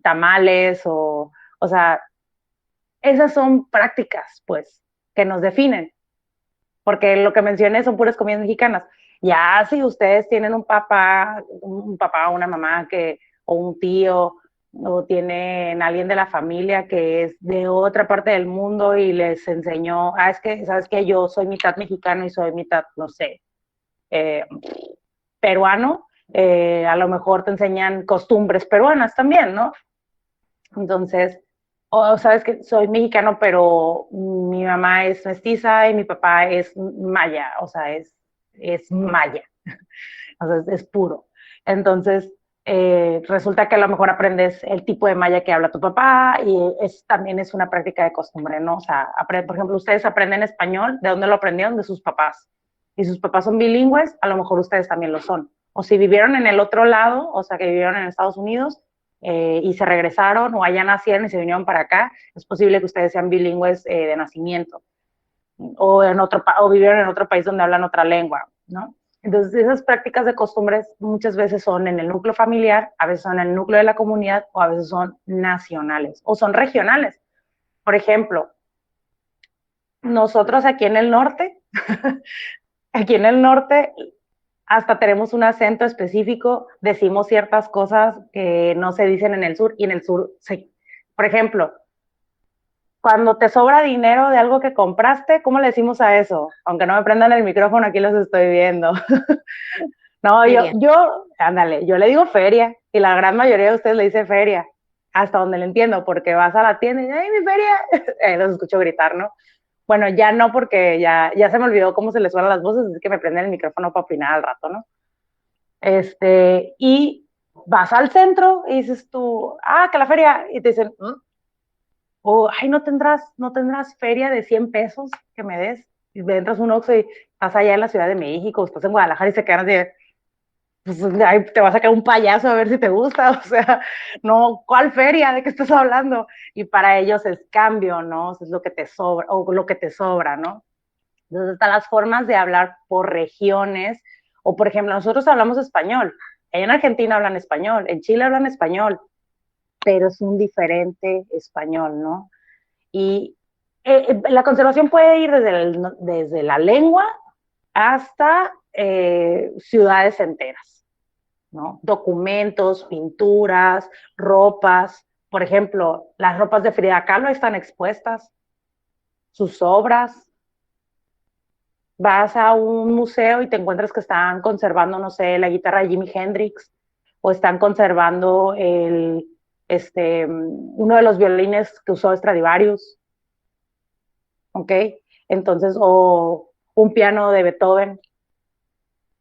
tamales o sea, esas son prácticas, pues, que nos definen, porque lo que mencioné son puras comidas mexicanas. Ya si ustedes tienen un papá o una mamá o un tío, o tienen alguien de la familia que es de otra parte del mundo y les enseñó, es que, ¿sabes qué? Yo soy mitad mexicano y soy mitad, no sé, eh, peruano, a lo mejor te enseñan costumbres peruanas también, ¿no? Entonces, o sabes que soy mexicano, pero mi mamá es mestiza y mi papá es maya, o sea, es maya, o sea, es puro. Entonces, resulta que a lo mejor aprendes el tipo de maya que habla tu papá y también es una práctica de costumbre, ¿no? O sea, por ejemplo, ustedes aprenden español, ¿de dónde lo aprendieron? De sus papás. Y sus papás son bilingües, a lo mejor ustedes también lo son. O si vivieron en el otro lado, o sea, que vivieron en Estados Unidos y se regresaron o allá nacieron y se vinieron para acá, es posible que ustedes sean bilingües de nacimiento o vivieron en otro país donde hablan otra lengua, ¿no? Entonces, esas prácticas de costumbres muchas veces son en el núcleo familiar, a veces son en el núcleo de la comunidad o a veces son nacionales o son regionales. Por ejemplo, nosotros aquí en el norte, hasta tenemos un acento específico, decimos ciertas cosas que no se dicen en el sur y en el sur sí. Por ejemplo, cuando te sobra dinero de algo que compraste, ¿cómo le decimos a eso? Aunque no me prendan el micrófono, aquí los estoy viendo. No, Feria. ándale, yo le digo feria y la gran mayoría de ustedes le dice feria, hasta donde le entiendo, porque vas a la tienda y, ¡ay, mi feria! Los escucho gritar, ¿no? Bueno, ya no, porque ya se me olvidó cómo se les suenan las voces, es que me prenden el micrófono para opinar al rato, ¿no? Y vas al centro y dices tú, que la feria, y te dicen, o, ay, ¿no tendrás feria de 100 pesos que me des? Y entras un Oxxo y estás allá en la Ciudad de México, estás en Guadalajara y se quedan así, pues ahí te va a sacar un payaso a ver si te gusta, o sea, no, ¿cuál feria? ¿De qué estás hablando? Y para ellos es cambio, ¿no? Es lo que te sobra, o lo que te sobra, ¿no? Entonces están las formas de hablar por regiones, o por ejemplo, nosotros hablamos español, en Argentina hablan español, en Chile hablan español, pero es un diferente español, ¿no? Y la conservación puede ir desde la lengua hasta ciudades enteras, ¿no? Documentos, pinturas, ropas. Por ejemplo, las ropas de Frida Kahlo están expuestas, sus obras. Vas a un museo y te encuentras que están conservando, no sé, la guitarra de Jimi Hendrix o están conservando uno de los violines que usó Stradivarius, ¿ok? Entonces, o un piano de Beethoven,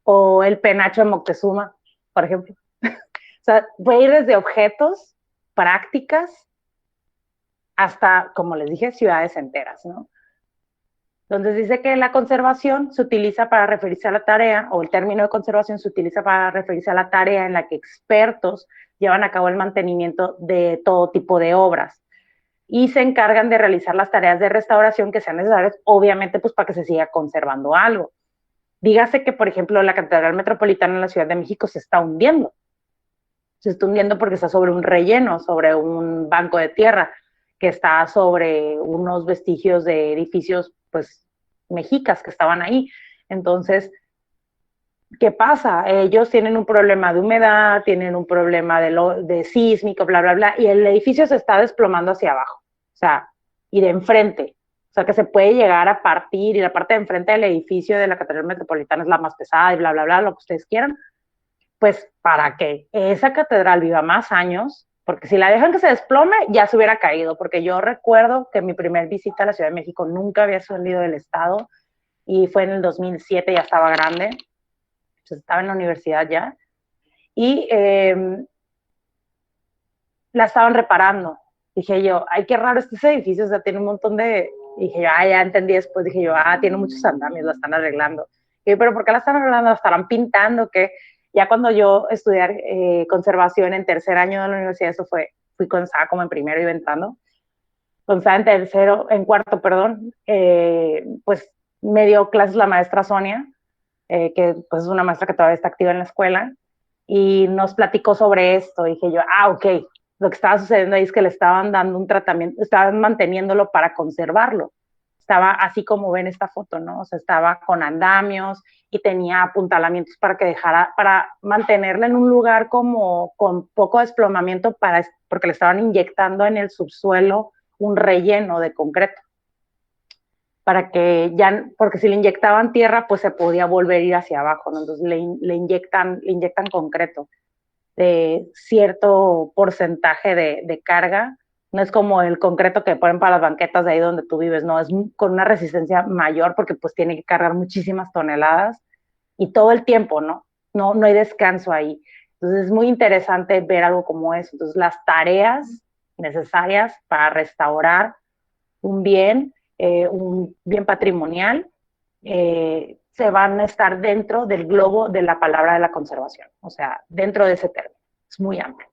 o el penacho de Moctezuma, por ejemplo. O sea, puede ir desde objetos, prácticas, hasta, como les dije, ciudades enteras, ¿no? Entonces dice que la conservación se utiliza para referirse a la tarea, o el término de conservación se utiliza para referirse a la tarea en la que expertos llevan a cabo el mantenimiento de todo tipo de obras y se encargan de realizar las tareas de restauración que sean necesarias, obviamente, pues para que se siga conservando algo. Dígase que, por ejemplo, la Catedral Metropolitana en la Ciudad de México se está hundiendo porque está sobre un relleno, sobre un banco de tierra, que está sobre unos vestigios de edificios, pues, mexicas que estaban ahí. Entonces, ¿qué pasa? Ellos tienen un problema de humedad, tienen un problema de sísmico, bla, bla, bla, y el edificio se está desplomando hacia abajo, o sea, y de enfrente. O sea, que se puede llegar a partir y la parte de enfrente del edificio de la Catedral Metropolitana es la más pesada y bla, bla, bla, lo que ustedes quieran, pues para que esa catedral viva más años, porque si la dejan que se desplome, ya se hubiera caído, porque yo recuerdo que mi primer visita a la Ciudad de México nunca había salido del estado y fue en el 2007, ya estaba grande, pues estaba en la universidad ya, y la estaban reparando. Dije yo, ay, qué raro este edificio, o sea, tiene un montón de... Dije yo, ya entendí después, dije yo, tiene muchos andamios, la están arreglando. Y yo, pero ¿por qué la están arreglando? ¿La estarán pintando? Que ya cuando yo estudié conservación en tercer año de la universidad, fui cuando estaba como en primero y entrando, cuando estaba en cuarto, perdón, pues me dio clases la maestra Sonia, que pues es una maestra que todavía está activa en la escuela, y nos platicó sobre esto. Dije yo, ok, lo que estaba sucediendo ahí es que le estaban dando un tratamiento, estaban manteniéndolo para conservarlo. Estaba así como ven esta foto, ¿no? O sea, estaba con andamios y tenía apuntalamientos para que dejara, para mantenerla en un lugar como con poco desplomamiento porque le estaban inyectando en el subsuelo un relleno de concreto para que ya, porque si le inyectaban tierra, pues se podía volver a ir hacia abajo, ¿no? Entonces le inyectan concreto de cierto porcentaje de carga. No es como el concreto que ponen para las banquetas de ahí donde tú vives, no, es con una resistencia mayor porque pues tiene que cargar muchísimas toneladas y todo el tiempo, ¿no? No hay descanso ahí. Entonces es muy interesante ver algo como eso. Entonces las tareas necesarias para restaurar un bien patrimonial, se van a estar dentro del globo de la palabra de la conservación, o sea, dentro de ese término. Es muy amplio.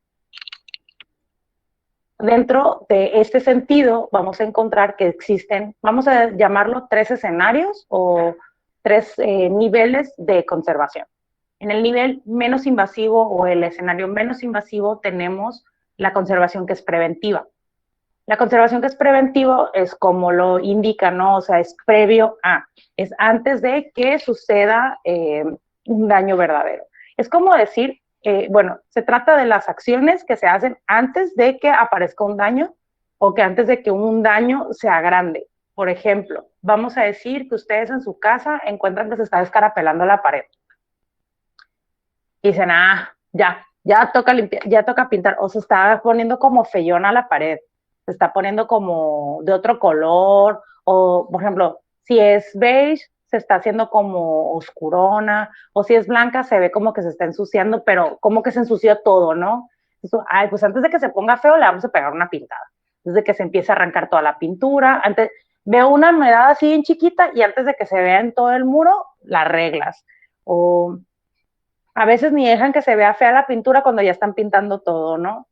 Dentro de este sentido, vamos a encontrar que existen, vamos a llamarlo 3 escenarios o 3 niveles de conservación. En el nivel menos invasivo o el escenario menos invasivo tenemos la conservación que es preventiva. La conservación que es preventivo es como lo indica, ¿no? O sea, es previo a, es antes de que suceda un daño verdadero. Es como decir, bueno, se trata de las acciones que se hacen antes de que aparezca un daño o que antes de que un daño sea grande. Por ejemplo, vamos a decir que ustedes en su casa encuentran que se está descarapelando la pared y dicen, ya toca limpiar, ya toca pintar, o se está poniendo como feyona la pared, se está poniendo como de otro color, o por ejemplo, si es beige, se está haciendo como oscurona, o si es blanca, se ve como que se está ensuciando, pero como que se ensució todo, ¿no? Eso, ay, pues antes de que se ponga feo, le vamos a pegar una pintada. Desde que se empiece a arrancar toda la pintura, antes, veo una humedad así bien chiquita y antes de que se vea en todo el muro, la arreglas. O a veces ni dejan que se vea fea la pintura cuando ya están pintando todo, ¿no?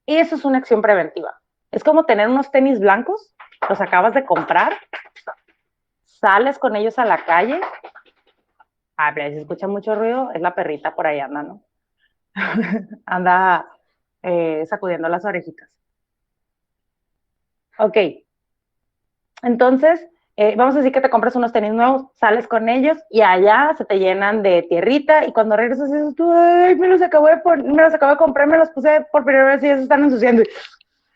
Y eso es una acción preventiva. Es como tener unos tenis blancos, los acabas de comprar, sales con ellos a la calle. Ah, pero si se escucha mucho ruido, es la perrita por ahí anda, ¿no? Anda sacudiendo las orejitas. Ok, entonces, vamos a decir que te compras unos tenis nuevos, sales con ellos y allá se te llenan de tierrita y cuando regresas dices tú, ay, me los acabo de comprar, me los puse por primera vez y ya se están ensuciando.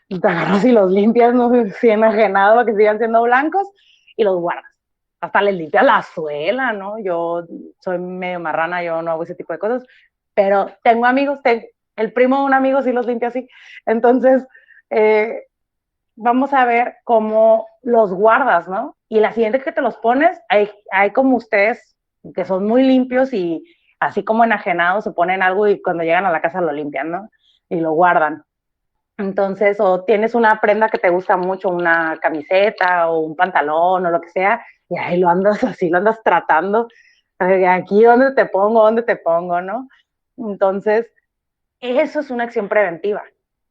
Y te agarras y los limpias, no sé si enajenado para que sigan siendo blancos y los guardas. Hasta les limpias la suela, ¿no? Yo soy medio marrana, yo no hago ese tipo de cosas, pero tengo amigos, el primo de un amigo sí los limpia así. Entonces, eh, vamos a ver cómo los guardas, ¿no? Y la siguiente que te los pones, hay como ustedes que son muy limpios y así como enajenados se ponen algo y cuando llegan a la casa lo limpian, ¿no? Y lo guardan. Entonces, o tienes una prenda que te gusta mucho, una camiseta o un pantalón o lo que sea, y ahí lo andas así, lo andas tratando. Aquí, dónde te pongo, ¿no? Entonces, eso es una acción preventiva.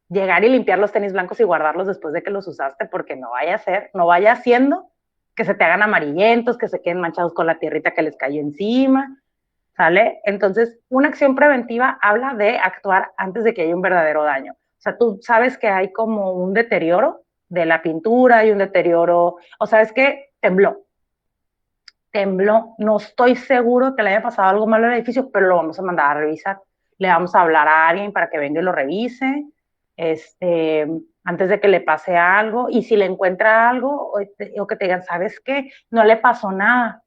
Llegar y limpiar los tenis blancos y guardarlos después de que los usaste, porque no vaya a ser, no vaya haciendo que se te hagan amarillentos, que se queden manchados con la tierrita que les cayó encima, ¿sale? Entonces, una acción preventiva habla de actuar antes de que haya un verdadero daño. O sea, tú sabes que hay como un deterioro de la pintura y un deterioro, o sabes que tembló, no estoy seguro que le haya pasado algo malo al edificio, pero lo vamos a mandar a revisar. Le vamos a hablar a alguien para que venga y lo revise, este, antes de que le pase algo, y si le encuentra algo, o que te digan, ¿sabes qué? No le pasó nada,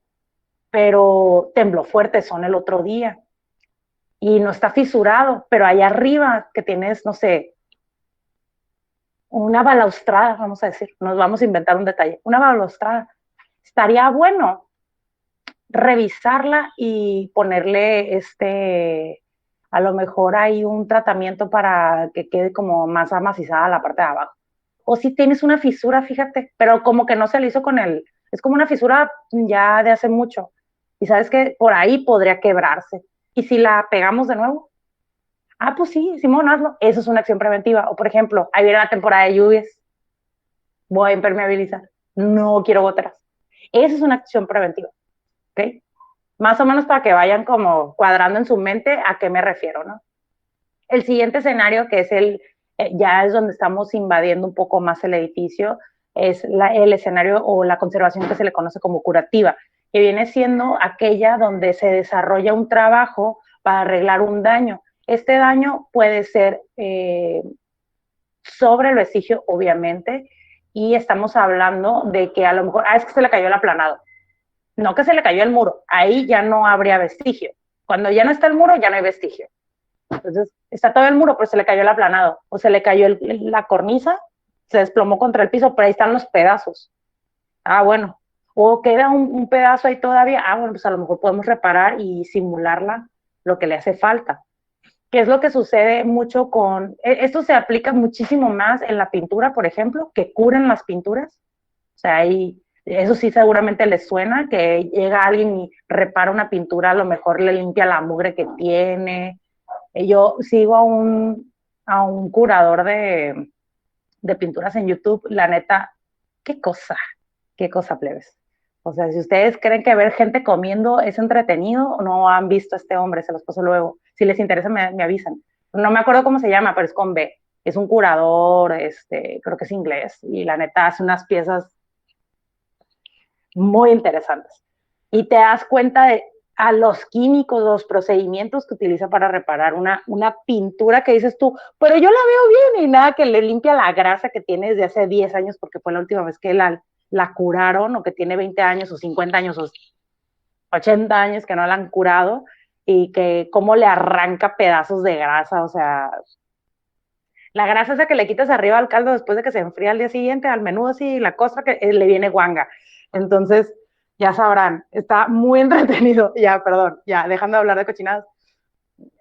pero tembló fuerte, son el otro día, y no está fisurado, pero allá arriba que tienes, no sé, una balaustrada, vamos a decir, nos vamos a inventar un detalle, una balaustrada, estaría bueno revisarla y ponerle a lo mejor hay un tratamiento para que quede como más amacizada la parte de abajo. O si tienes una fisura, fíjate, pero como que no se le hizo con el, es como una fisura ya de hace mucho. Y sabes que por ahí podría quebrarse. ¿Y si la pegamos de nuevo? Ah, pues sí, Simón, hazlo. Eso es una acción preventiva. O por ejemplo, ahí viene la temporada de lluvias, voy a impermeabilizar. No quiero goteras. Esa es una acción preventiva. ¿Ok? Más o menos para que vayan como cuadrando en su mente a qué me refiero, ¿no? El siguiente escenario, que es ya es donde estamos invadiendo un poco más el edificio, es el escenario o la conservación que se le conoce como curativa, que viene siendo aquella donde se desarrolla un trabajo para arreglar un daño. Este daño puede ser sobre el vestigio, obviamente, y estamos hablando de que a lo mejor, es que se le cayó el aplanado, no que se le cayó el muro, ahí ya no habría vestigio. Cuando ya no está el muro, ya no hay vestigio. Entonces, está todo el muro, pero se le cayó el aplanado, o se le cayó la cornisa, se desplomó contra el piso, pero ahí están los pedazos. Ah, bueno. O queda un pedazo ahí todavía. Ah, bueno, pues a lo mejor podemos reparar y simularla lo que le hace falta. ¿Qué es lo que sucede mucho con... Esto se aplica muchísimo más en la pintura, por ejemplo, que curan las pinturas. O sea, ahí, eso sí seguramente les suena, que llega alguien y repara una pintura, a lo mejor le limpia la mugre que tiene. Yo sigo a un curador de pinturas en YouTube, la neta, qué qué cosa, plebes. O sea, si ustedes creen que ver gente comiendo es entretenido, no han visto a este hombre, se los paso luego. Si les interesa, me avisan. No me acuerdo cómo se llama, pero es con B. Es un curador, creo que es inglés, y la neta hace unas piezas muy interesantes. Y te das cuenta de a los químicos, los procedimientos que utiliza para reparar una pintura que dices tú, pero yo la veo bien y nada que le limpia la grasa que tiene desde hace 10 años porque fue la última vez que la curaron o que tiene 20 años o 50 años o 80 años que no la han curado y que cómo le arranca pedazos de grasa, o sea, la grasa esa que le quitas arriba al caldo después de que se enfría al día siguiente, al menudo así, la costra que le viene guanga. Entonces, ya sabrán, está muy entretenido. Ya, perdón, ya, dejando de hablar de cochinadas.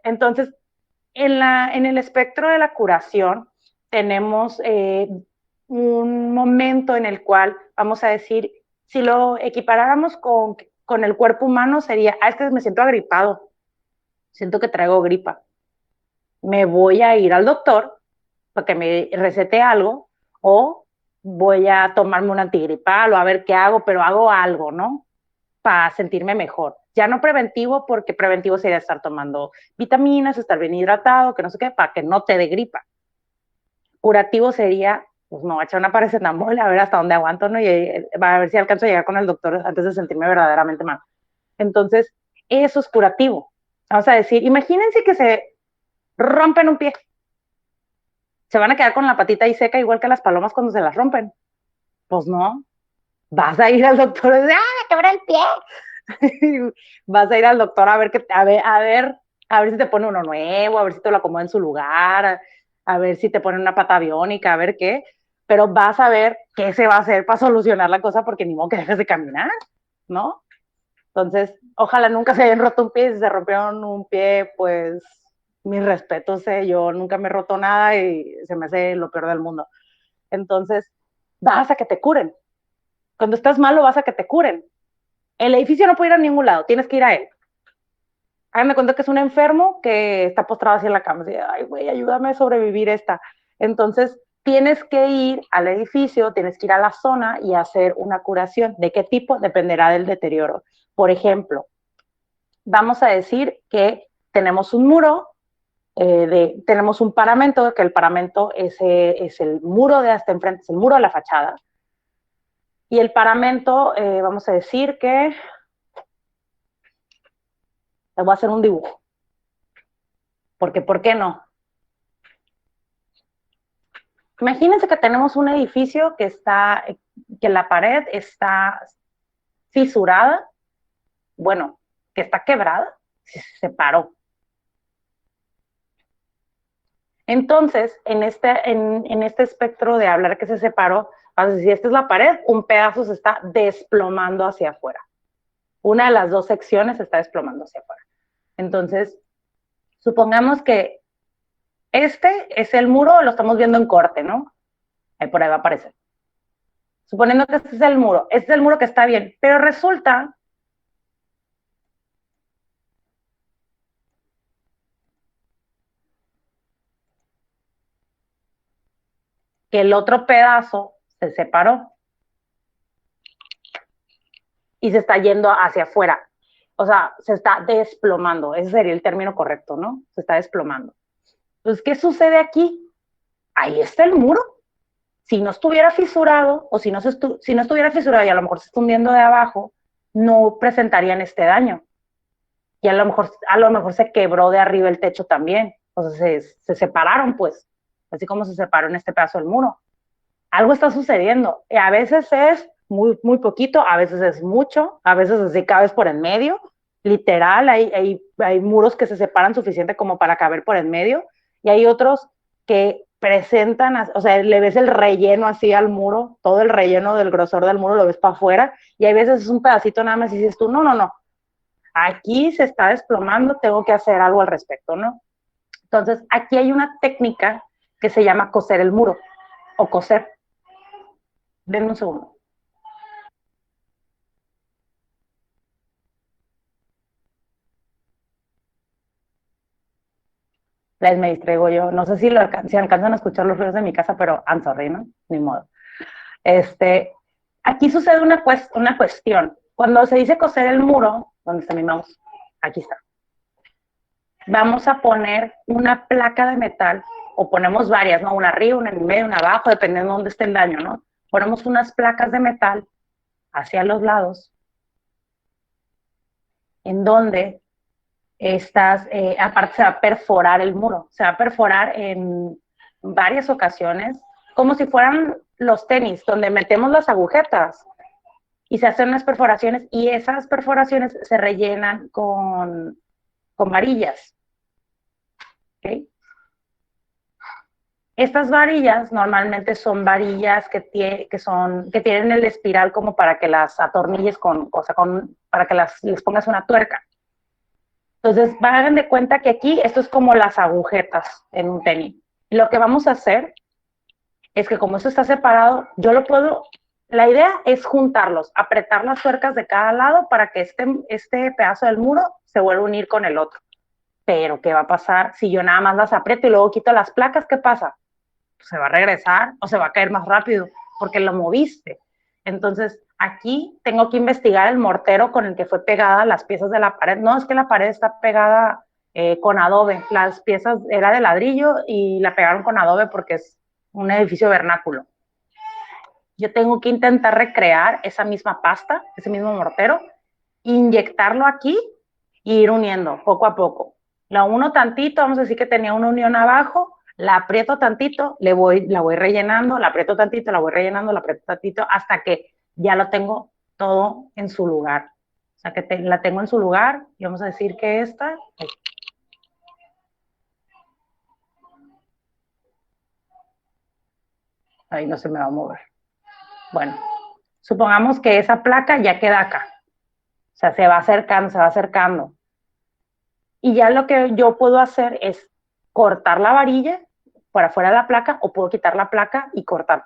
Entonces, en el espectro de la curación, tenemos un momento en el cual, vamos a decir, si lo equiparáramos con el cuerpo humano, sería, es que me siento agripado, siento que traigo gripa. Me voy a ir al doctor para que me recete algo o voy a tomarme un antigripal o a ver qué hago, pero hago algo, ¿no? Para sentirme mejor. Ya no preventivo, porque preventivo sería estar tomando vitaminas, estar bien hidratado, que no sé qué, para que no te dé gripa. Curativo sería, pues no, echar una paracetamol a ver hasta dónde aguanto, ¿no? Y a ver si alcanzo a llegar con el doctor antes de sentirme verdaderamente mal. Entonces, eso es curativo. Vamos a decir, imagínense que se rompen un pie, se van a quedar con la patita ahí seca igual que las palomas cuando se las rompen. Pues no, vas a ir al doctor y dices, ¡ah, me quebré el pie! Vas a ir al doctor a ver, a ver si te pone uno nuevo, a ver si te lo acomoda en su lugar, a ver si te pone una pata biónica, a ver qué, pero vas a ver qué se va a hacer para solucionar la cosa porque ni modo que dejes de caminar, ¿no? Entonces, ojalá nunca se hayan roto un pie, si se rompieron un pie, pues mis respetos, yo nunca me he roto nada y se me hace lo peor del mundo. Entonces, vas a que te curen. Cuando estás malo, vas a que te curen. El edificio no puede ir a ningún lado, tienes que ir a él. Háganme cuenta que es un enfermo que está postrado así en la cama. Así, ay, güey, ayúdame a sobrevivir esta. Entonces, tienes que ir al edificio, tienes que ir a la zona y hacer una curación. ¿De qué tipo? Dependerá del deterioro. Por ejemplo, vamos a decir que tenemos un muro, tenemos un paramento, que el paramento es el muro de hasta enfrente, es el muro de la fachada. Y el paramento, vamos a decir que les voy a hacer un dibujo. Porque, ¿por qué no? Imagínense que tenemos un edificio que la pared está fisurada, bueno, que está quebrada, se separó. Entonces, en este espectro de hablar que se separó, vas a decir, esta es la pared, un pedazo se está desplomando hacia afuera. Una de las dos secciones se está desplomando hacia afuera. Entonces, supongamos que este es el muro, lo estamos viendo en corte, ¿no? Ahí por ahí va a aparecer. Suponiendo que este es el muro que está bien, pero resulta que el otro pedazo se separó y se está yendo hacia afuera. O sea, se está desplomando, ese sería el término correcto, ¿no? Se está desplomando. Entonces, ¿qué sucede aquí? Ahí está el muro. Si no estuviera fisurado, o si no estuviera fisurado y a lo mejor se está hundiendo de abajo, no presentarían este daño. Y a lo mejor se quebró de arriba el techo también. O sea, se separaron, pues, así como se separó en este pedazo del muro. Algo está sucediendo. Y a veces es muy, muy poquito, a veces es mucho, a veces así cabes por en medio. Literal, hay muros que se separan suficiente como para caber por en medio, y hay otros que presentan, o sea, le ves el relleno así al muro, todo el relleno del grosor del muro lo ves para afuera, y hay veces es un pedacito nada más y dices tú, no, no, no, aquí se está desplomando, tengo que hacer algo al respecto, ¿no? Entonces, aquí hay una técnica que se llama coser el muro, o coser. Denme un segundo. Me distraigo yo. No sé si alcanzan a escuchar los ruidos de mi casa, pero I'm sorry, ¿no? Ni modo. Este, aquí sucede una cuestión. Cuando se dice coser el muro, ¿dónde está mi mouse? Aquí está. Vamos a poner una placa de metal, o ponemos varias, ¿no? Una arriba, una en medio, una abajo, dependiendo de dónde esté el daño, ¿no? Ponemos unas placas de metal hacia los lados, en donde aparte se va a perforar el muro, se va a perforar en varias ocasiones, como si fueran los tenis, donde metemos las agujetas y se hacen unas perforaciones, y esas perforaciones se rellenan con varillas. ¿Okay? Estas varillas normalmente son varillas que tienen el espiral como para que las atornilles para que les pongas una tuerca. Entonces, hagan de cuenta que aquí esto es como las agujetas en un tenis. Y lo que vamos a hacer es que como esto está separado, la idea es juntarlos, apretar las tuercas de cada lado para que este pedazo del muro se vuelva a unir con el otro. Pero, ¿qué va a pasar si yo nada más las aprieto y luego quito las placas? ¿Qué pasa? Pues se va a regresar o se va a caer más rápido porque lo moviste. Entonces, aquí tengo que investigar el mortero con el que fue pegada las piezas de la pared. No, es que la pared está pegada con adobe. Las piezas era de ladrillo y la pegaron con adobe porque es un edificio vernáculo. Yo tengo que intentar recrear esa misma pasta, ese mismo mortero, inyectarlo aquí e ir uniendo poco a poco. La uno tantito, vamos a decir que tenía una unión abajo, la aprieto tantito, la voy rellenando, la aprieto tantito, la voy rellenando, la aprieto tantito, hasta que ya lo tengo todo en su lugar. O sea, que la tengo en su lugar, y vamos a decir que esta... Ahí no se me va a mover. Bueno, supongamos que esa placa ya queda acá. O sea, se va acercando, se va acercando. Y ya lo que yo puedo hacer es cortar la varilla por afuera de la placa, o puedo quitar la placa y cortar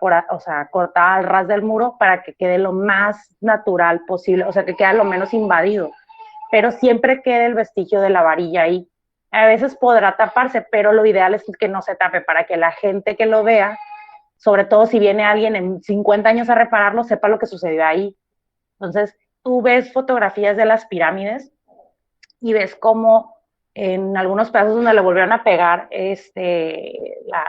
cortar al ras del muro para que quede lo más natural posible, o sea, que quede lo menos invadido, pero siempre quede el vestigio de la varilla ahí. A veces podrá taparse, pero lo ideal es que no se tape para que la gente que lo vea, sobre todo si viene alguien en 50 años a repararlo, sepa lo que sucedió ahí. Entonces, tú ves fotografías de las pirámides y ves cómo en algunos pedazos donde le volvieron a pegar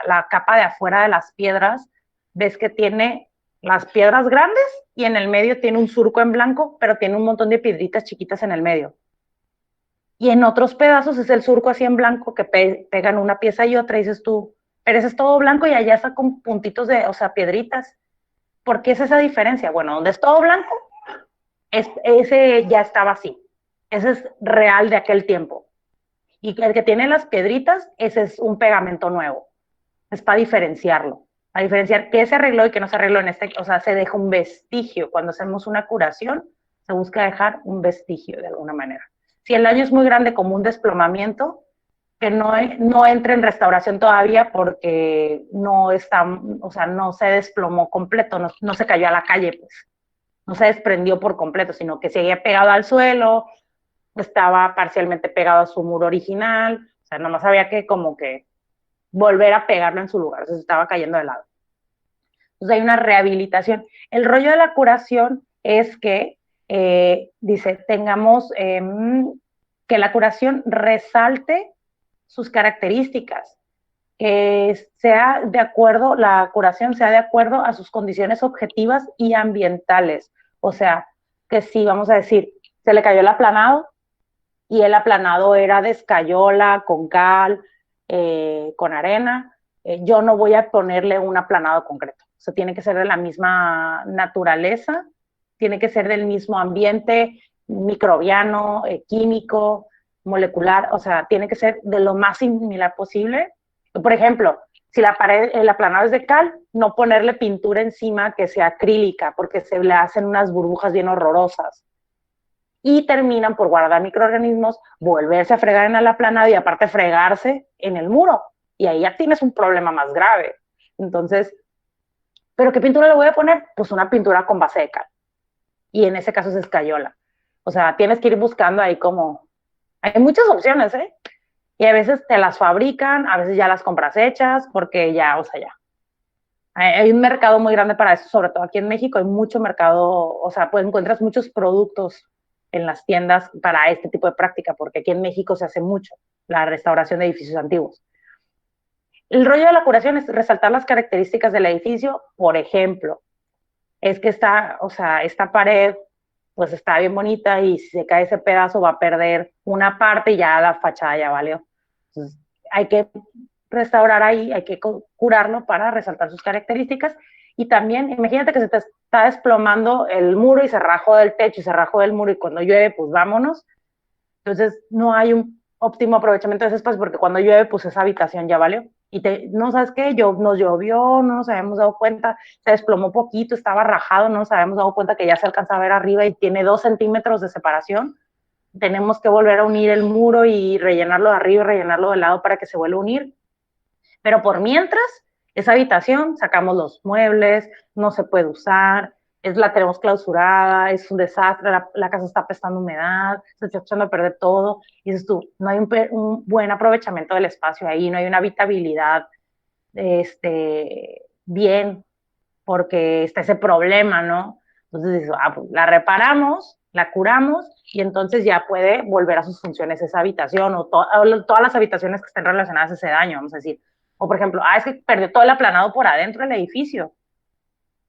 la capa de afuera de las piedras, ves que tiene las piedras grandes y en el medio tiene un surco en blanco, pero tiene un montón de piedritas chiquitas en el medio. Y en otros pedazos es el surco así en blanco que pegan una pieza y otra, y dices tú, pero ese es todo blanco y allá está con puntitos o sea, piedritas. ¿Por qué es esa diferencia? Bueno, donde es todo blanco, ese ya estaba así. Ese es real de aquel tiempo. Y el que tiene las piedritas, ese es un pegamento nuevo. Es para diferenciarlo, para diferenciar qué se arregló y qué no se arregló o sea, se deja un vestigio. Cuando hacemos una curación, se busca dejar un vestigio de alguna manera. Si el daño es muy grande, como un desplomamiento, que no entre en restauración todavía porque no está, o sea, no se desplomó completo, no se cayó a la calle, pues. No se desprendió por completo, sino que seguía pegado al suelo, estaba parcialmente pegado a su muro original, o sea, nomás había que como que volver a pegarlo en su lugar, o sea, se estaba cayendo de lado. Entonces hay una rehabilitación. El rollo de la curación es que dice, tengamos que la curación resalte sus características, que sea de acuerdo, la curación sea de acuerdo a sus condiciones objetivas y ambientales. O sea, que si vamos a decir, se le cayó el aplanado y el aplanado era de escayola, con cal, con arena, yo no voy a ponerle un aplanado concreto. O sea, tiene que ser de la misma naturaleza, tiene que ser del mismo ambiente microbiano, químico, molecular, o sea, tiene que ser de lo más similar posible. Por ejemplo, si la pared, el aplanado es de cal, no ponerle pintura encima que sea acrílica, porque se le hacen unas burbujas bien horrorosas y terminan por guardar microorganismos, volverse a fregar en el aplanado y aparte fregarse en el muro. Y ahí ya tienes un problema más grave. Entonces, ¿pero qué pintura le voy a poner? Pues una pintura con base de cal. Y en ese caso es escayola. O sea, tienes que ir buscando ahí como... Hay muchas opciones, ¿eh? Y a veces te las fabrican, a veces ya las compras hechas, porque ya, o sea, ya. Hay un mercado muy grande para eso, sobre todo aquí en México hay mucho mercado, o sea, pues encuentras muchos productos en las tiendas para este tipo de práctica, porque aquí en México se hace mucho la restauración de edificios antiguos. El rollo de la curación es resaltar las características del edificio, por ejemplo, es que está, o sea, esta pared pues está bien bonita y si se cae ese pedazo va a perder una parte y ya la fachada ya valió. Entonces, hay que restaurar ahí, hay que curarlo para resaltar sus características. Y también, imagínate que se te está desplomando el muro y se rajó del techo y se rajó del muro y cuando llueve, pues vámonos. Entonces, no hay un óptimo aprovechamiento de ese espacio porque cuando llueve, pues esa habitación ya valió. Y no sabes qué, nos llovió, no nos habíamos dado cuenta, se desplomó poquito, estaba rajado, no nos habíamos dado cuenta que ya se alcanza a ver arriba y tiene 2 centímetros de separación. Tenemos que volver a unir el muro y rellenarlo de arriba y rellenarlo de lado para que se vuelva a unir. Pero por mientras, esa habitación, sacamos los muebles, no se puede usar, la tenemos clausurada, es un desastre, la casa está apestando humedad, se está echando a perder todo. Y dices tú, no hay un buen aprovechamiento del espacio ahí, no hay una habitabilidad bien, porque está ese problema, ¿no? Entonces dices, pues la reparamos, la curamos y entonces ya puede volver a sus funciones esa habitación o todas las habitaciones que estén relacionadas a ese daño, vamos a decir. O por ejemplo, es que perdió todo el aplanado por adentro del edificio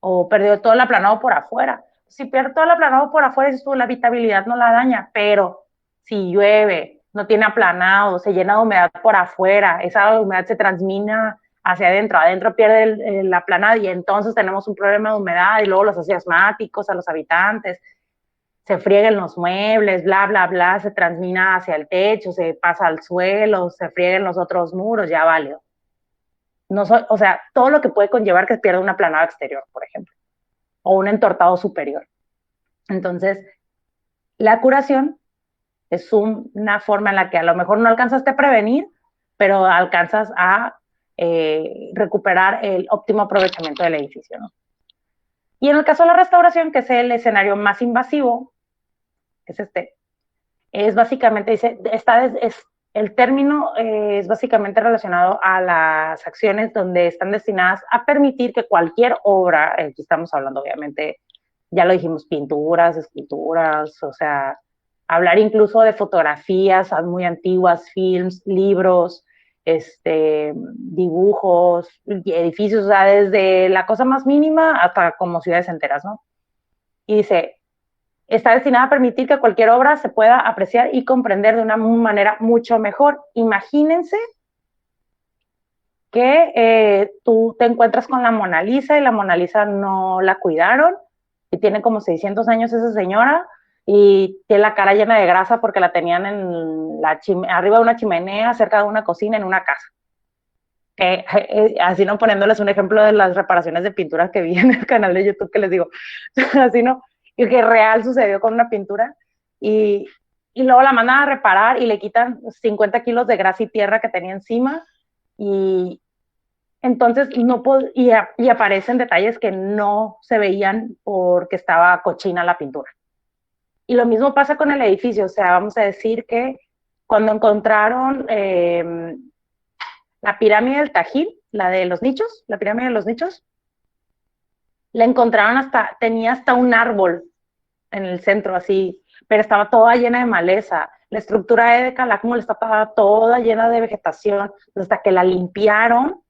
o perdió todo el aplanado por afuera. Si pierde todo el aplanado por afuera, dices tú, la habitabilidad no la daña, pero si llueve, no tiene aplanado, se llena de humedad por afuera, esa humedad se transmina hacia adentro, adentro pierde la aplanado y entonces tenemos un problema de humedad y luego los hace asmáticos a los habitantes, se frieguen los muebles, bla, bla, bla, se transmina hacia el techo, se pasa al suelo, se frieguen los otros muros, ya valió. No o sea, todo lo que puede conllevar que pierda una aplanada exterior, por ejemplo, o un entortado superior. Entonces, la curación es una forma en la que a lo mejor no alcanzaste a prevenir, pero alcanzas a recuperar el óptimo aprovechamiento del edificio, ¿no? Y en el caso de la restauración, que es el escenario más invasivo, que es es básicamente, dice, el término es básicamente relacionado a las acciones donde están destinadas a permitir que cualquier obra, aquí estamos hablando obviamente, ya lo dijimos, pinturas, esculturas, o sea, hablar incluso de fotografías muy antiguas, films, libros, dibujos, edificios, o sea, desde la cosa más mínima hasta como ciudades enteras, ¿no? Y dice, está destinada a permitir que cualquier obra se pueda apreciar y comprender de una manera mucho mejor. Imagínense que tú te encuentras con la Mona Lisa y la Mona Lisa no la cuidaron y tiene como 600 años esa señora y tiene la cara llena de grasa porque la tenían arriba de una chimenea, cerca de una cocina, en una casa. Así no poniéndoles un ejemplo de las reparaciones de pintura que vi en el canal de YouTube que les digo, así no, y que real sucedió con una pintura y, y luego la mandan a reparar y le quitan 50 kilos de grasa y tierra que tenía encima y entonces no y aparecen detalles que no se veían porque estaba cochina la pintura. Y lo mismo pasa con el edificio, o sea, vamos a decir que cuando encontraron la pirámide del Tajín, la de los nichos, la pirámide de los nichos, la encontraron tenía hasta un árbol en el centro así, pero estaba toda llena de maleza. La estructura de Calakmul estaba toda llena de vegetación, hasta que la limpiaron,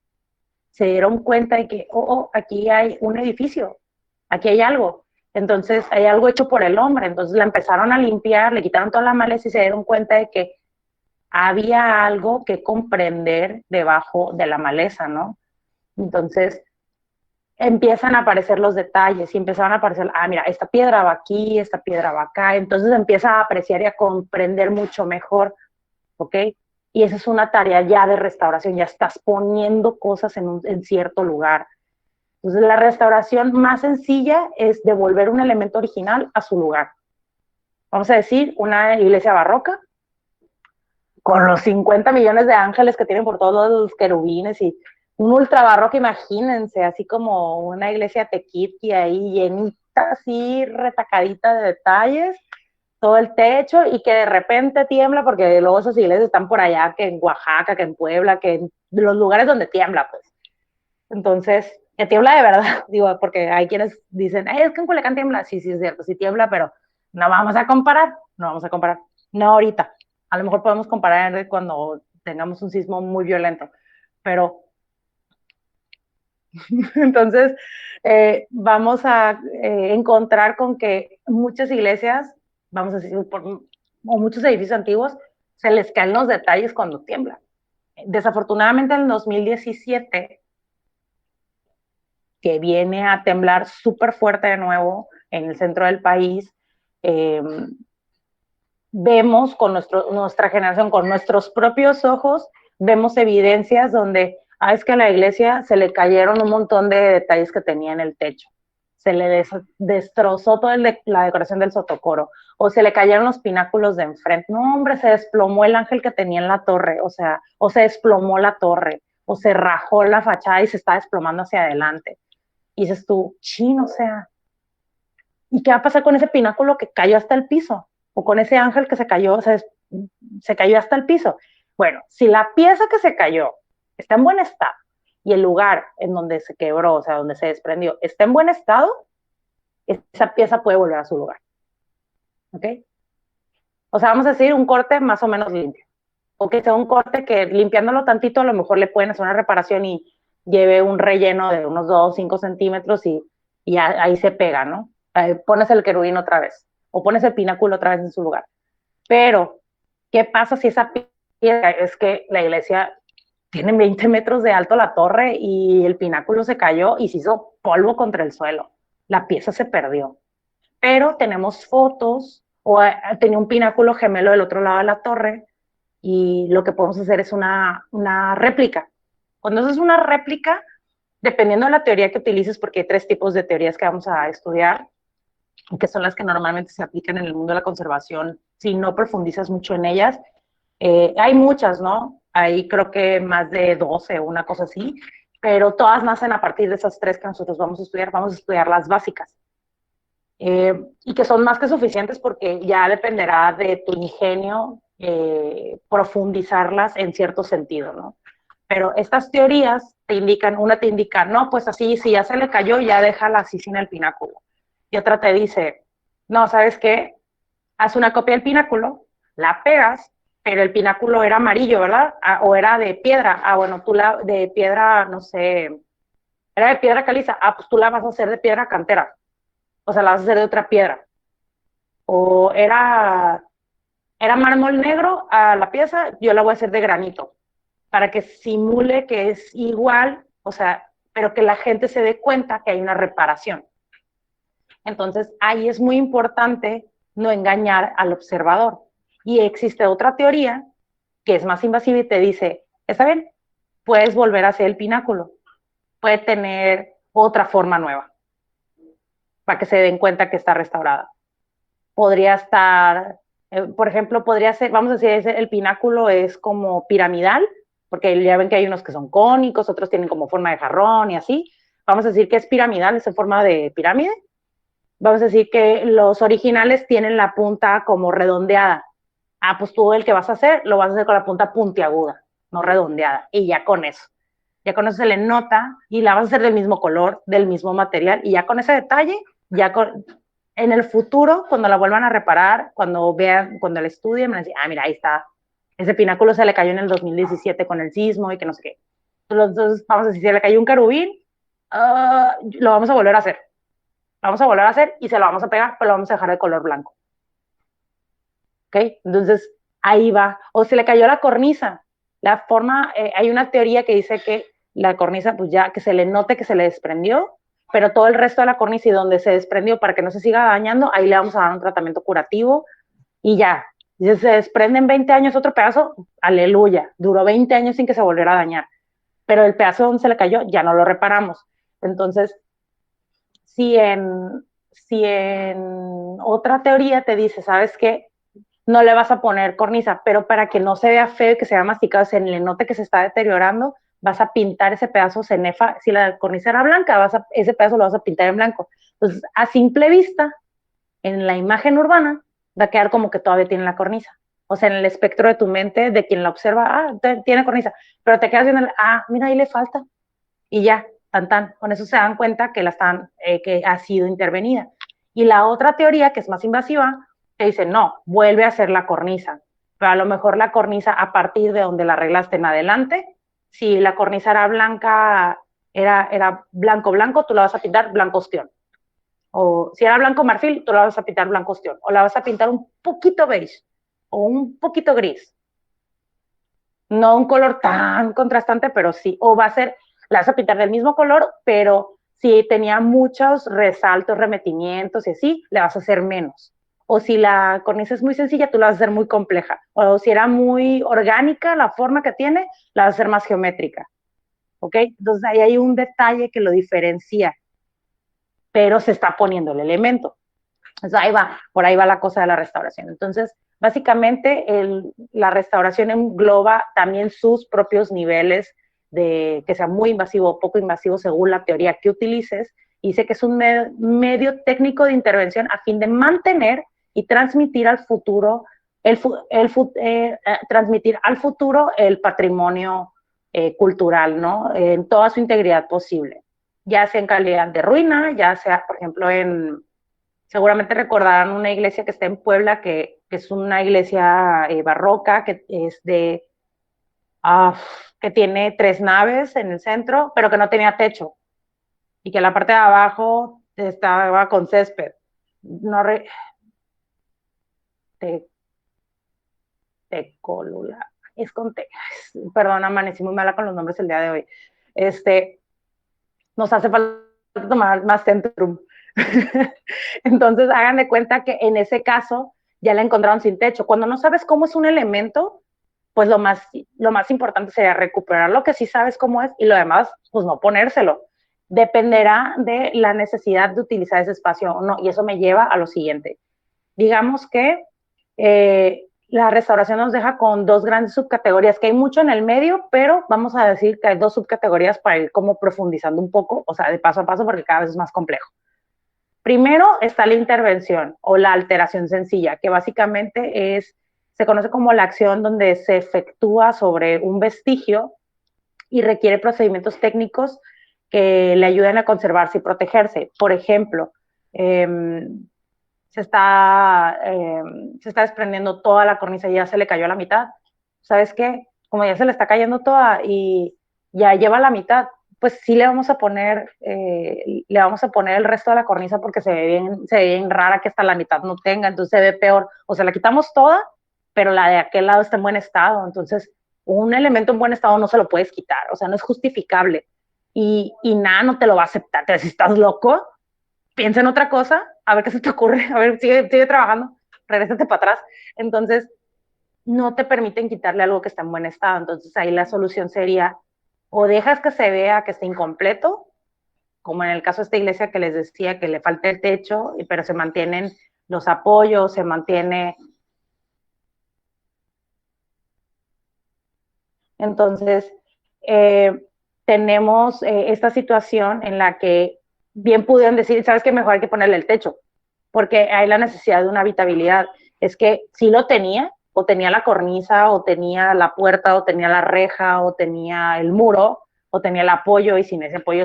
se dieron cuenta de que, aquí hay un edificio, aquí hay algo. Entonces, hay algo hecho por el hombre. Entonces, la empezaron a limpiar, le quitaron toda la maleza y se dieron cuenta de que había algo que comprender debajo de la maleza, ¿no? Entonces, empiezan a aparecer los detalles y empezaron a aparecer, mira, esta piedra va aquí, esta piedra va acá. Entonces, empieza a apreciar y a comprender mucho mejor, ¿ok? Y esa es una tarea ya de restauración, ya estás poniendo cosas en cierto lugar. Entonces, la restauración más sencilla es devolver un elemento original a su lugar. Vamos a decir, una iglesia barroca, con los 50 millones de ángeles que tienen por todos los querubines y un ultra barroco, imagínense, así como una iglesia tequitqui ahí llenita, así retacadita de detalles, todo el techo y que de repente tiembla, porque luego esas iglesias están por allá, que en Oaxaca, que en Puebla, que en los lugares donde tiembla, pues. Entonces, que tiembla de verdad, digo, porque hay quienes dicen, es que en Culiacán tiembla, sí, sí es cierto, sí tiembla, pero no vamos a comparar, no ahorita, a lo mejor podemos comparar cuando tengamos un sismo muy violento, pero entonces vamos a encontrar con que muchas iglesias, vamos a decir, o muchos edificios antiguos, se les caen los detalles cuando tiembla. Desafortunadamente en el 2017 que viene a temblar súper fuerte de nuevo en el centro del país, vemos con nuestra generación, con nuestros propios ojos, vemos evidencias donde, es que a la iglesia se le cayeron un montón de detalles que tenía en el techo. Se le destrozó toda la decoración del sotocoro, o se le cayeron los pináculos de enfrente. No, hombre, se desplomó el ángel que tenía en la torre, o se desplomó la torre, o se rajó la fachada y se está desplomando hacia adelante. Y dices tú, o sea, ¿y qué va a pasar con ese pináculo que cayó hasta el piso? O con ese ángel que se cayó, se cayó hasta el piso. Bueno, si la pieza que se cayó está en buen estado y el lugar en donde se quebró, o sea, donde se desprendió, está en buen estado, esa pieza puede volver a su lugar. ¿Ok? O sea, vamos a decir un corte más o menos limpio. O que sea un corte que limpiándolo tantito a lo mejor le pueden hacer una reparación y lleve un relleno de unos 2, 5 centímetros y ahí se pega, ¿no? Pones el querubín otra vez o pones el pináculo otra vez en su lugar. Pero, ¿qué pasa si esa piedra es que la iglesia tiene 20 metros de alto la torre y el pináculo se cayó y se hizo polvo contra el suelo? La pieza se perdió. Pero tenemos fotos o tenía un pináculo gemelo del otro lado de la torre y lo que podemos hacer es una réplica. Cuando es una réplica, dependiendo de la teoría que utilices, porque hay 3 tipos de teorías que vamos a estudiar, que son las que normalmente se aplican en el mundo de la conservación, si no profundizas mucho en ellas. Hay muchas, ¿no? Hay creo que más de 12 o una cosa así, pero todas nacen a partir de esas 3 que nosotros vamos a estudiar las básicas. Y que son más que suficientes porque ya dependerá de tu ingenio profundizarlas en cierto sentido, ¿no? Pero estas teorías te indican, una te indica, no, pues así, si ya se le cayó, ya déjala así sin el pináculo. Y otra te dice, no, ¿sabes qué? Haz una copia del pináculo, la pegas, pero el pináculo era amarillo, ¿verdad? O era de piedra. Bueno, tú de piedra, no sé, era de piedra caliza. Pues tú la vas a hacer de piedra cantera. O sea, la vas a hacer de otra piedra. O era mármol negro a la pieza, yo la voy a hacer de granito, para que simule que es igual, o sea, pero que la gente se dé cuenta que hay una reparación. Entonces, ahí es muy importante no engañar al observador. Y existe otra teoría que es más invasiva y te dice, está bien, puedes volver a hacer el pináculo, puede tener otra forma nueva, para que se den cuenta que está restaurada. Podría estar, por ejemplo, podría ser, vamos a decir, el pináculo es como piramidal, porque ya ven que hay unos que son cónicos, otros tienen como forma de jarrón y así. Vamos a decir que es piramidal, es en forma de pirámide. Vamos a decir que los originales tienen la punta como redondeada. Pues tú el que vas a hacer, lo vas a hacer con la punta puntiaguda, no redondeada. Y ya con eso. Ya con eso se le nota y la vas a hacer del mismo color, del mismo material. Y ya con ese detalle, ya con, en el futuro, cuando la vuelvan a reparar, cuando vean, cuando la estudien, me van a decir, mira, ahí está, ese pináculo se le cayó en el 2017 con el sismo y que no sé qué. Entonces, vamos a decir, si se le cayó un querubín, lo vamos a volver a hacer. Lo vamos a volver a hacer y se lo vamos a pegar, pero lo vamos a dejar de color blanco. ¿Ok? Entonces, ahí va. O se le cayó la cornisa. La forma, hay una teoría que dice que la cornisa, pues ya, que se le note que se le desprendió, pero todo el resto de la cornisa y donde se desprendió para que no se siga dañando, ahí le vamos a dar un tratamiento curativo y ya. Si se desprende en 20 años otro pedazo, aleluya, duró 20 años sin que se volviera a dañar. Pero el pedazo donde se le cayó ya no lo reparamos. Entonces, si en, si en otra teoría te dice, ¿sabes qué? No le vas a poner cornisa, pero para que no se vea feo y que se vea masticado, se le note que se está deteriorando, vas a pintar ese pedazo cenefa. Si la cornisa era blanca, ese pedazo lo vas a pintar en blanco. Entonces, a simple vista, en la imagen urbana, va a quedar como que todavía tiene la cornisa. O sea, en el espectro de tu mente, de quien la observa, tiene cornisa, pero te quedas viendo, mira, ahí le falta. Y ya, tan tan. Con eso se dan cuenta que que ha sido intervenida. Y la otra teoría, que es más invasiva, te dice, no, vuelve a hacer la cornisa. Pero a lo mejor la cornisa a partir de donde la arreglaste en adelante, si la cornisa era blanca, era blanco blanco, tú la vas a pintar blanco ostión. O si era blanco marfil, tú la vas a pintar blanco ostión. O la vas a pintar un poquito beige o un poquito gris. No un color tan contrastante, pero sí. O va a ser, la vas a pintar del mismo color, pero si tenía muchos resaltos, remetimientos y así, le vas a hacer menos. O si la cornisa es muy sencilla, tú la vas a hacer muy compleja. O si era muy orgánica la forma que tiene, la vas a hacer más geométrica. ¿Ok? Entonces ahí hay un detalle que lo diferencia, pero se está poniendo el elemento. Entonces ahí va, por ahí va la cosa de la restauración. Entonces, básicamente la restauración engloba también sus propios niveles de que sea muy invasivo o poco invasivo según la teoría que utilices. Y dice que es un medio técnico de intervención a fin de mantener y transmitir al futuro transmitir al futuro el patrimonio cultural, ¿no? En toda su integridad posible, ya sea en calidad de ruina, ya sea, por ejemplo, seguramente recordarán una iglesia que está en Puebla, que es una iglesia barroca, que es uh, que tiene 3 naves en el centro, pero que no tenía techo, y que la parte de abajo estaba con césped. No re, te, Tecolula, es con T. Perdón, amanecí muy mala con los nombres el día de hoy. Nos hace falta tomar más Centrum. Entonces, hagan de cuenta que en ese caso ya la encontraron sin techo. Cuando no sabes cómo es un elemento, pues lo más importante sería recuperar lo que sí sabes cómo es y lo demás, pues no ponérselo. Dependerá de la necesidad de utilizar ese espacio o no. Y eso me lleva a lo siguiente. Digamos que la restauración nos deja con 2 grandes subcategorías, que hay mucho en el medio, pero vamos a decir que hay 2 subcategorías para ir como profundizando un poco, o sea, de paso a paso, porque cada vez es más complejo. Primero está la intervención o la alteración sencilla, que básicamente se conoce como la acción donde se efectúa sobre un vestigio y requiere procedimientos técnicos que le ayuden a conservarse y protegerse. Por ejemplo, eh, se está, eh, se está desprendiendo toda la cornisa y ya se le cayó a la mitad. ¿Sabes qué? Como ya se le está cayendo toda y ya lleva la mitad, pues sí le vamos a poner el resto de la cornisa porque se ve bien rara que hasta la mitad no tenga, entonces se ve peor. O sea, la quitamos toda, pero la de aquel lado está en buen estado. Entonces, un elemento en buen estado no se lo puedes quitar, o sea, no es justificable. Y nada, no te lo va a aceptar. Si estás loco, piensa en otra cosa, a ver qué se te ocurre, a ver, sigue trabajando, regrésate para atrás. Entonces, no te permiten quitarle algo que está en buen estado. Entonces, ahí la solución sería, o dejas que se vea que está incompleto, como en el caso de esta iglesia que les decía que le falta el techo, pero se mantienen los apoyos, se mantiene. Entonces, eh, tenemos esta situación en la que bien pudieron decir, ¿sabes qué? Mejor hay que ponerle el techo, porque hay la necesidad de una habitabilidad. Es que sí lo tenía, o tenía la cornisa, o tenía la puerta, o tenía la reja, o tenía el muro, o tenía el apoyo, y sin ese apoyo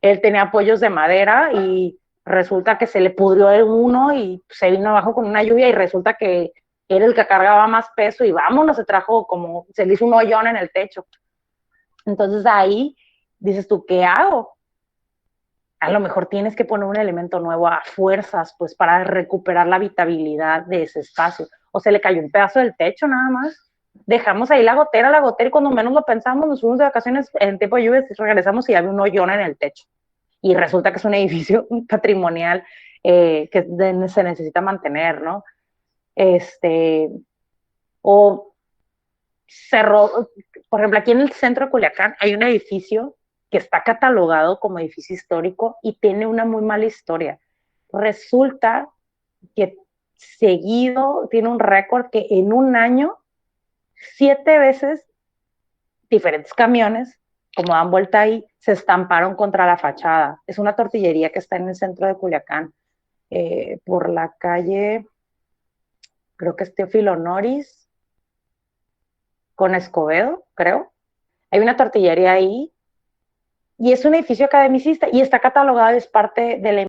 él tenía apoyos de madera y resulta que se le pudrió el uno y se vino abajo con una lluvia y resulta que era el que cargaba más peso y vámonos, se trajo como, se le hizo un hoyón en el techo. Entonces ahí dices tú, ¿qué hago? A lo mejor tienes que poner un elemento nuevo a fuerzas, pues para recuperar la habitabilidad de ese espacio. O se le cayó un pedazo del techo nada más. Dejamos ahí la gotera y cuando menos lo pensamos, nos fuimos de vacaciones en tiempo de lluvia, regresamos y había un hoyón en el techo. Y resulta que es un edificio patrimonial que se necesita mantener, ¿no? Este, o cerró, por ejemplo, aquí en el centro de Culiacán hay un edificio que está catalogado como edificio histórico y tiene una muy mala historia. Resulta que seguido tiene un récord que en un año 7 veces diferentes camiones, como dan vuelta ahí, se estamparon contra la fachada. Es una tortillería que está en el centro de Culiacán, por la calle, creo que es Teófilo Noris, con Escobedo, creo. Hay una tortillería ahí y es un edificio academicista y está catalogado y es parte de la